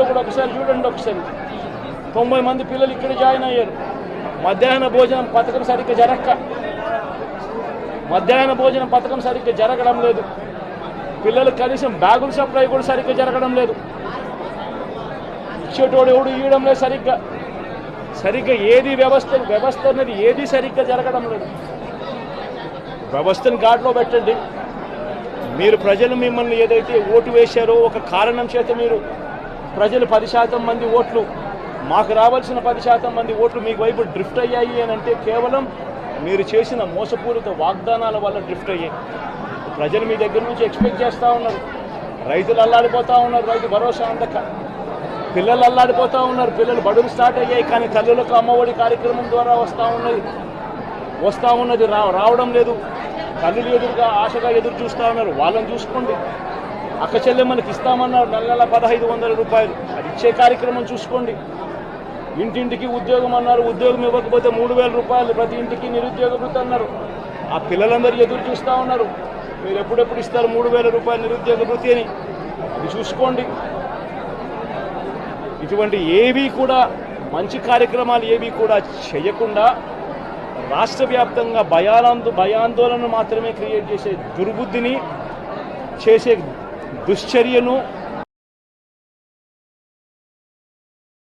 కూడా ఒకసారి చూడండి. ఒకసారి 90 మంది పిల్లలు ఇక్కడ జాయిన్ అయ్యారు. మధ్యాహ్న భోజనం పథకం సరిగ్గా జరగడం లేదు. పిల్లలకు కనీసం బ్యాగుల సప్లై కూడా సరిగ్గా జరగడం లేదు. ఇచ్చేటోడు ఎవడు ఇవ్వడం లేదు సరిగ్గా ఏది వ్యవస్థ అనేది ఏది సరిగ్గా జరగడం లేదు. వ్యవస్థను గాడిలో పెట్టండి. మీరు ప్రజలు మిమ్మల్ని ఏదైతే ఓటు వేశారో ఒక కారణం చేత మీరు ప్రజలు 10% మంది ఓట్లు, మాకు రావాల్సిన 10% మంది ఓట్లు మీకు వైపు డ్రిఫ్ట్ అయ్యాయి అని అంటే కేవలం మీరు చేసిన మోసపూరిత వాగ్దానాల వల్ల డ్రిఫ్ట్ అయ్యాయి. ప్రజలు మీ దగ్గర నుంచి ఎక్స్పెక్ట్ చేస్తూ ఉన్నారు. రైతులు అల్లాడిపోతూ ఉన్నారు, రైతు భరోసా అందక. పిల్లలు అల్లాడిపోతూ ఉన్నారు, పిల్లలు బడులు స్టార్ట్ అయ్యాయి కానీ తల్లులకు అమ్మఒడి కార్యక్రమం ద్వారా వస్తూ ఉన్నది రావడం లేదు. తల్లులు ఎదురుగా ఆశగా ఎదురు చూస్తూ ఉన్నారు. వాళ్ళని చూసుకోండి. అక్క చెల్లెమ్మలకి ఇస్తామన్నారు నెల 1500 రూపాయలు, అది ఇచ్చే కార్యక్రమం చూసుకోండి. ఇంటింటికి ఉద్యోగం అన్నారు, ఉద్యోగం ఇవ్వకపోతే 3000 రూపాయలు ప్రతి ఇంటికి నిరుద్యోగ వృత్తి అన్నారు. ఆ పిల్లలందరూ ఎదురు చూస్తూ ఉన్నారు, మీరు ఎప్పుడెప్పుడు ఇస్తారు 3000 రూపాయలు నిరుద్యోగ వృత్తి అని. అది చూసుకోండి. ఇటువంటి ఏవి కూడా మంచి కార్యక్రమాలు ఏవి కూడా చేయకుండా రాష్ట్ర వ్యాప్తంగా భయాందోళన మాత్రమే క్రియేట్ చేసే దుర్బుద్ధిని చేసే దుశ్చర్యను